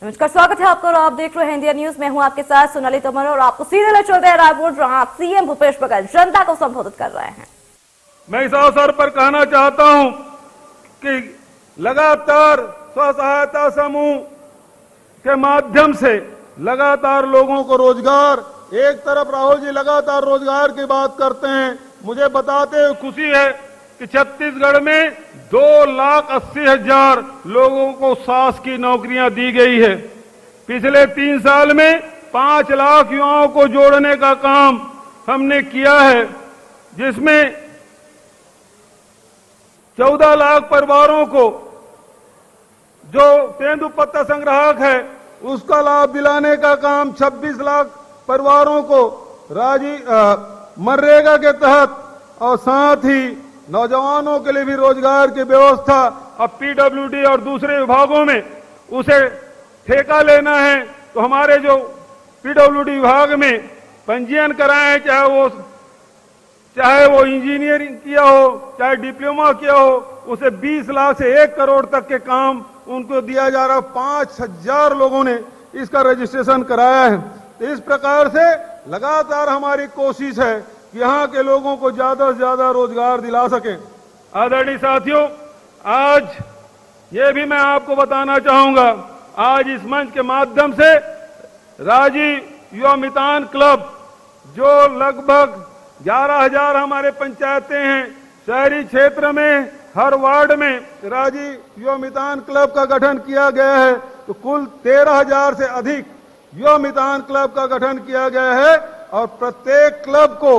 नमस्कार, स्वागत है आपका और आप देख रहे हैं इंडिया न्यूज। मैं हूं आपके साथ सोनाली तोमर और आपको सीधे ले चलते हैं रायपुर, जहां सीएम भूपेश बघेल जनता को संबोधित कर रहे हैं। मैं इस अवसर पर कहना चाहता हूं कि लगातार स्व सहायता समूह के माध्यम से लगातार लोगों को रोजगार, एक तरफ राहुल जी लगातार रोजगार की बात करते हैं, मुझे बताते हुए खुशी है कि छत्तीसगढ़ में 2,80,000 लोगों को शासकीय नौकरियां दी गई है। पिछले 3 साल में 5 लाख युवाओं को जोड़ने का काम हमने किया है, जिसमें 14 लाख परिवारों को जो तेंदुपत्ता संग्राहक है उसका लाभ दिलाने का काम, 26 लाख परिवारों को मनरेगा के तहत, और साथ ही नौजवानों के लिए भी रोजगार की व्यवस्था। अब पीडब्ल्यूडी और दूसरे विभागों में उसे ठेका लेना है तो हमारे जो पीडब्ल्यूडी विभाग में पंजीयन कराएं, चाहे वो इंजीनियरिंग किया हो, चाहे डिप्लोमा किया हो, उसे 20 लाख से 1 करोड़ तक के काम उनको दिया जा रहा। 5,000 लोगों ने इसका रजिस्ट्रेशन कराया है। तो इस प्रकार से लगातार हमारी कोशिश है कि यहाँ के लोगों को ज्यादा से ज्यादा रोजगार दिला सकें। आदरणीय साथियों, आज ये भी मैं आपको बताना चाहूंगा, आज इस मंच के माध्यम से राजीव युवा मितान क्लब, जो लगभग 11,000 हमारे पंचायतें हैं, शहरी क्षेत्र में हर वार्ड में राजीव युवा मितान क्लब का गठन किया गया है। तो कुल 13,000 से अधिक युवा मितान क्लब का गठन किया गया है और प्रत्येक क्लब को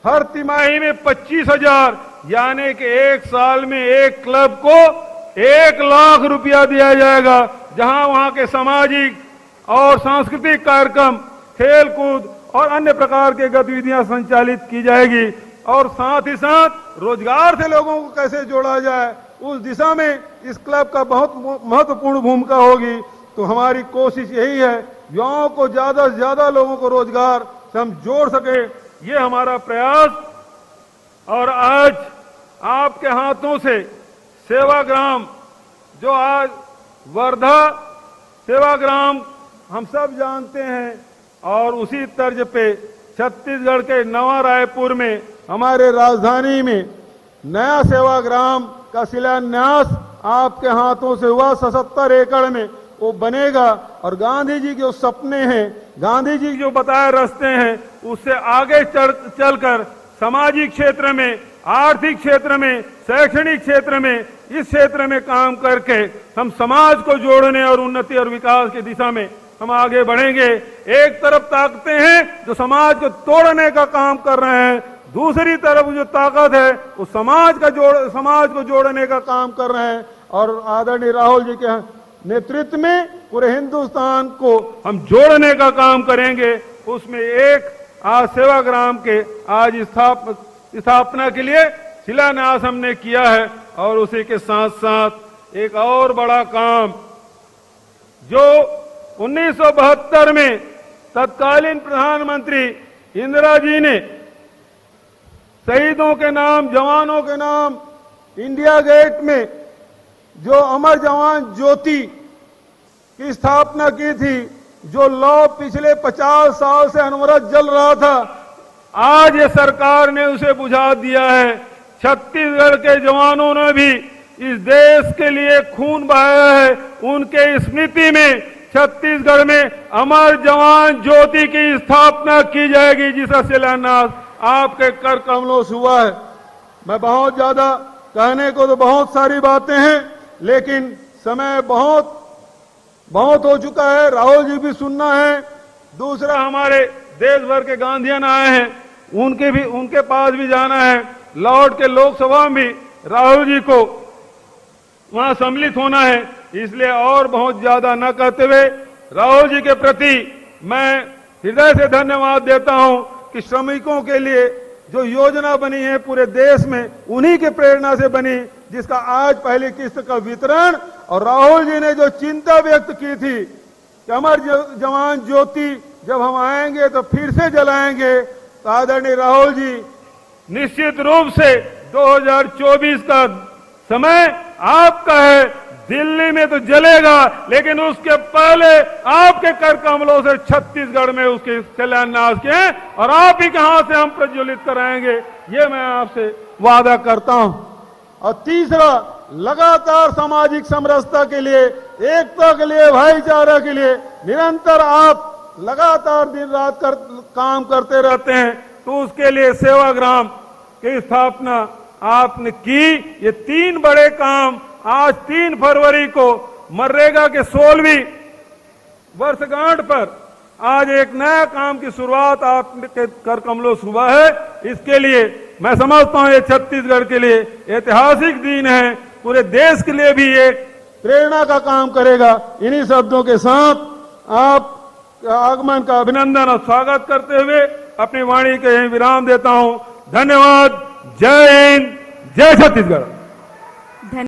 हर तिमाही में 25,000 यानी कि 1 साल में एक क्लब को 1 लाख रुपया दिया जाएगा, जहां वहां के सामाजिक और सांस्कृतिक कार्यक्रम, खेल कूद और अन्य प्रकार की गतिविधियां संचालित की जाएगी। और साथ ही साथ रोजगार से लोगों को कैसे जोड़ा जाए, उस दिशा में इस क्लब का बहुत महत्वपूर्ण भूमिका होगी। तो हमारी कोशिश यही है, युवाओं को ज्यादा से ज्यादा लोगों को रोजगार से हम जोड़ सके, ये हमारा प्रयास। और आज आपके हाथों से सेवाग्राम, जो आज वर्धा सेवाग्राम हम सब जानते हैं, और उसी तर्ज पे छत्तीसगढ़ के नवा रायपुर में हमारे राजधानी में नया सेवाग्राम का शिलान्यास आपके हाथों से हुआ। 77 एकड़ में वो बनेगा और गांधी जी के जो सपने हैं, गांधी जी जो बताए रास्ते हैं, उससे आगे चलकर सामाजिक क्षेत्र में, आर्थिक क्षेत्र में, शैक्षणिक क्षेत्र में, इस क्षेत्र में काम करके हम समाज को जोड़ने और उन्नति और विकास की दिशा में हम आगे बढ़ेंगे। एक तरफ ताकतें हैं जो समाज को तोड़ने का काम कर रहे हैं, दूसरी तरफ जो ताकत है वो समाज को जोड़ने का काम कर रहे हैं। और आदरणीय राहुल जी के नेतृत्व में पूरे हिंदुस्तान को हम जोड़ने का काम करेंगे। उसमें एक आज सेवाग्राम के आज स्थापना के लिए शिलान्यास हमने किया है। और उसी के साथ साथ एक और बड़ा काम, जो 1972 में तत्कालीन प्रधानमंत्री इंदिरा जी ने शहीदों के नाम, जवानों के नाम इंडिया गेट में जो अमर जवान ज्योति की स्थापना की थी, जो लौ पिछले 50 साल से अनवरत जल रहा था, आज ये सरकार ने उसे बुझा दिया है। छत्तीसगढ़ के जवानों ने भी इस देश के लिए खून बहाया है। उनके स्मृति में छत्तीसगढ़ में अमर जवान ज्योति की स्थापना की जाएगी, जिसका शिलान्यास आपके कर कमलों से हुआ है। मैं बहुत ज्यादा कहने को तो बहुत सारी बातें हैं, लेकिन समय बहुत हो चुका है। राहुल जी भी सुनना है, दूसरा हमारे देश भर के गांधीयन आए हैं, उनके पास भी जाना है। लौट के लोकसभा में राहुल जी को वहां सम्मिलित होना है, इसलिए और बहुत ज्यादा न कहते हुए राहुल जी के प्रति मैं हृदय से धन्यवाद देता हूं कि श्रमिकों के लिए जो योजना बनी है पूरे देश में, उन्हीं के प्रेरणा से बनी, जिसका आज पहली किस्त का वितरण, और राहुल जी ने जो चिंता व्यक्त की थी कि अमर जवान ज्योति जब हम आएंगे तो फिर से जलाएंगे, तो आदरणीय राहुल जी निश्चित रूप से 2024 का समय आपका है, दिल्ली में तो जलेगा, लेकिन उसके पहले आपके कर कमलों से छत्तीसगढ़ में उसके शिलान्यास के हैं और आप ही के हाथ से हम प्रज्वलित कराएंगे, ये मैं आपसे वादा करता हूं। और तीसरा, लगातार सामाजिक समरसता के लिए, एकता के लिए, भाईचारा के लिए निरंतर आप लगातार दिन रात काम करते रहते हैं, तो उसके लिए सेवाग्राम की स्थापना आपने की। ये 3 बड़े काम आज 3 फरवरी को मनरेगा के 16वीं वर्षगांठ पर आज एक नया काम की शुरुआत आपके कर कमलों से हुआ है। इसके लिए मैं समझता हूं ये छत्तीसगढ़ के लिए ऐतिहासिक दिन है, पूरे देश के लिए भी एक प्रेरणा का काम करेगा। इन्हीं शब्दों के साथ आप आगमन का अभिनंदन और स्वागत करते हुए अपनी वाणी के यहीं विराम देता हूं। धन्यवाद। जय हिंद, जय छत्तीसगढ़।